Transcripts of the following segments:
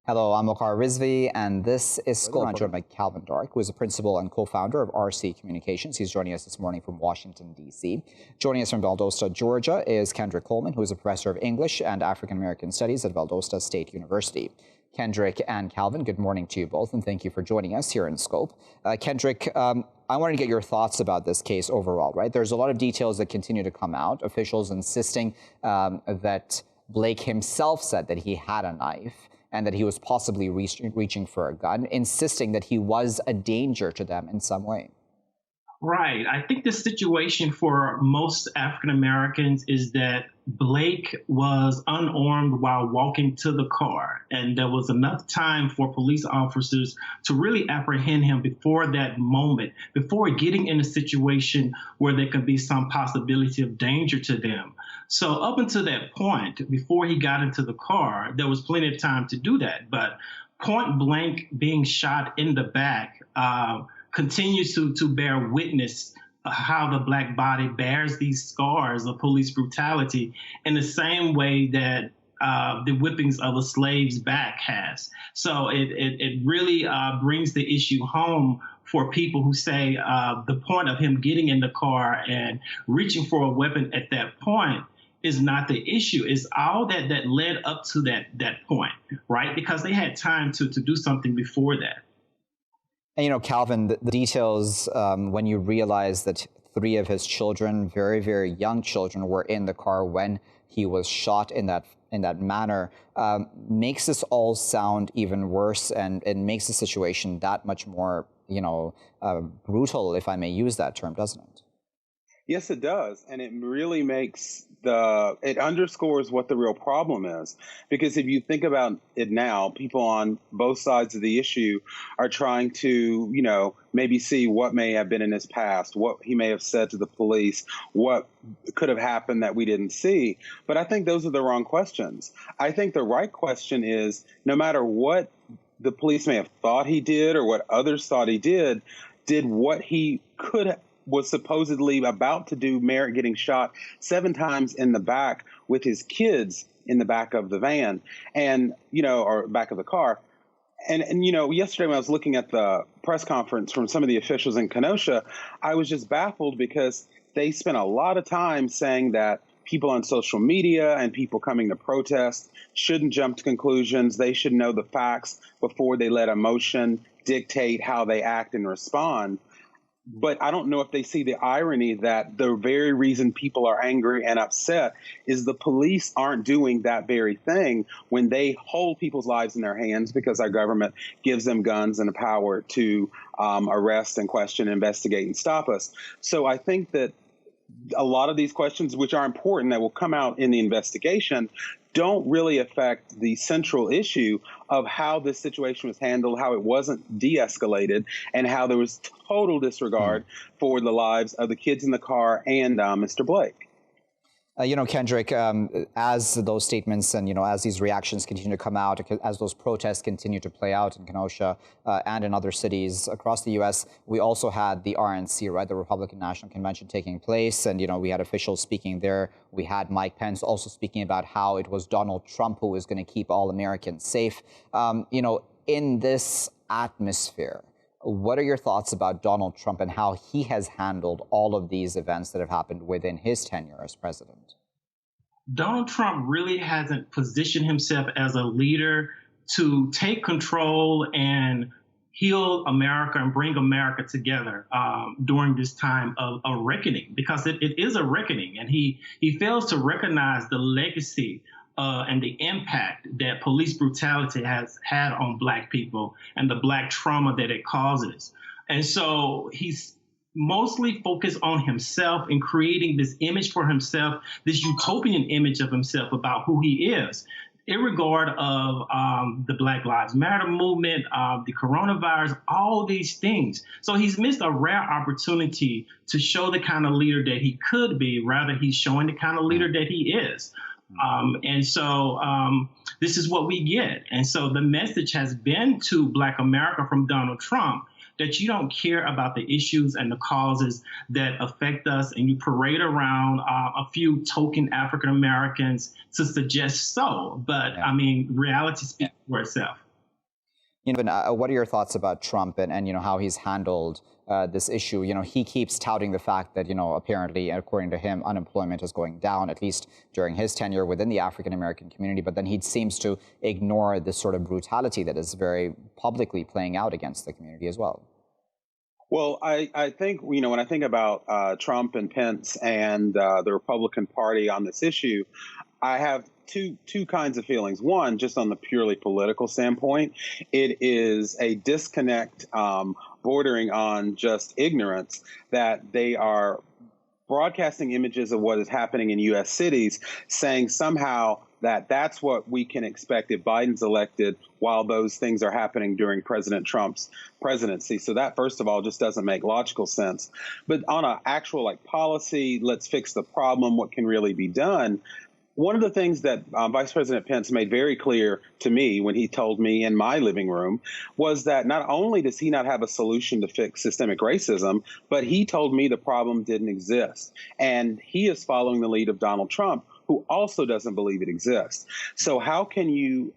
Hello, I'm Waqar Rizvi, and this is School. I'm joined by Calvin Dark, who is a principal and co-founder of RC Communications. He's joining us this morning from Washington, D.C. Joining us from Valdosta, Georgia, is Kendrick Coleman, who is a professor of English and African American Studies at Valdosta State University. Kendrick and Calvin, good morning to you both, and thank you for joining us here in Scope. Kendrick, I wanted to get your thoughts about this case overall, right? There's a lot of details that continue to come out, officials insisting that Blake himself said that he had a knife and that he was possibly reaching for a gun, insisting that he was a danger to them in some way. Right. I think the situation for most African Americans is that Blake was unarmed while walking to the car, and there was enough time for police officers to really apprehend him before that moment, before getting in a situation where there could be some possibility of danger to them. So up until that point, before he got into the car, there was plenty of time to do that. But point blank being shot in the back continues to bear witness how the Black body bears these scars of police brutality in the same way that the whippings of a slave's back has. So it really brings the issue home for people who say the point of him getting in the car and reaching for a weapon at that point is not the issue. It's all that led up to that point, right? Because they had time to do something before that. And, you know, Calvin, the details, when you realize that 3 of his children, very, very young children, were in the car when he was shot in that manner, makes this all sound even worse, and it makes the situation that much more, brutal, if I may use that term, doesn't it? Yes, it does. And it really it underscores what the real problem is. Because if you think about it now, people on both sides of the issue are trying to, maybe see what may have been in his past, what he may have said to the police, what could have happened that we didn't see. But I think those are the wrong questions. I think the right question is, no matter what the police may have thought he did or what others thought he did what he was supposedly about to do merit getting shot 7 times in the back with his kids in the back of the van or back of the car. And yesterday when I was looking at the press conference from some of the officials in Kenosha, I was just baffled because they spent a lot of time saying that people on social media and people coming to protest shouldn't jump to conclusions. They should know the facts before they let emotion dictate how they act and respond. But I don't know if they see the irony that the very reason people are angry and upset is the police aren't doing that very thing when they hold people's lives in their hands because our government gives them guns and the power to arrest and question, investigate, and stop us. So I think that a lot of these questions, which are important, that will come out in the investigation, don't really affect the central issue of how this situation was handled, how it wasn't de-escalated, and how there was total disregard for the lives of the kids in the car and Mr. Blake. Kendrick, as those statements and, as these reactions continue to come out, as those protests continue to play out in Kenosha and in other cities across the U.S., we also had the RNC, right, the Republican National Convention taking place. And, we had officials speaking there. We had Mike Pence also speaking about how it was Donald Trump who was going to keep all Americans safe. In this atmosphere, what are your thoughts about Donald Trump and how he has handled all of these events that have happened within his tenure as president? Donald Trump really hasn't positioned himself as a leader to take control and heal America and bring America together during this time of a reckoning, because it is a reckoning. And he fails to recognize the legacy and the impact that police brutality has had on Black people and the Black trauma that it causes. And so he's mostly focused on himself and creating this image for himself, this utopian image of himself about who he is, in regard of the Black Lives Matter movement, the coronavirus, all these things. So he's missed a rare opportunity to show the kind of leader that he could be. Rather, he's showing the kind of leader that he is. And so this is what we get. And so the message has been to Black America from Donald Trump that you don't care about the issues and the causes that affect us, and you parade around a few token African Americans to suggest so. But I mean, reality speaks for itself. What are your thoughts about Trump and how he's handled this issue? He keeps touting the fact that, apparently, according to him, unemployment is going down, at least during his tenure within the African-American community. But then he seems to ignore this sort of brutality that is very publicly playing out against the community as well. Well, I think, when I think about Trump and Pence and the Republican Party on this issue, I have two kinds of feelings. One, just on the purely political standpoint, it is a disconnect bordering on just ignorance that they are broadcasting images of what is happening in U.S. cities, saying somehow that that's what we can expect if Biden's elected while those things are happening during President Trump's presidency. So that, first of all, just doesn't make logical sense. But on an actual policy, let's fix the problem, what can really be done, one of the things that Vice President Pence made very clear to me when he told me in my living room was that not only does he not have a solution to fix systemic racism, but he told me the problem didn't exist. And he is following the lead of Donald Trump, who also doesn't believe it exists. So how can you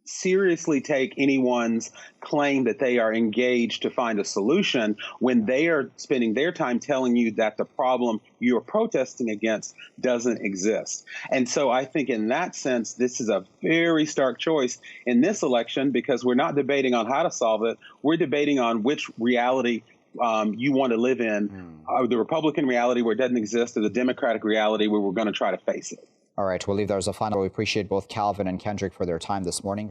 seriously take anyone's claim that they are engaged to find a solution when they are spending their time telling you that the problem you're protesting against doesn't exist? And so I think in that sense, this is a very stark choice in this election, because we're not debating on how to solve it. We're debating on which reality you want to live in, the Republican reality where it doesn't exist, or the Democratic reality where we're going to try to face it. All right, we'll leave there as a final. We appreciate both Calvin and Kendrick for their time this morning.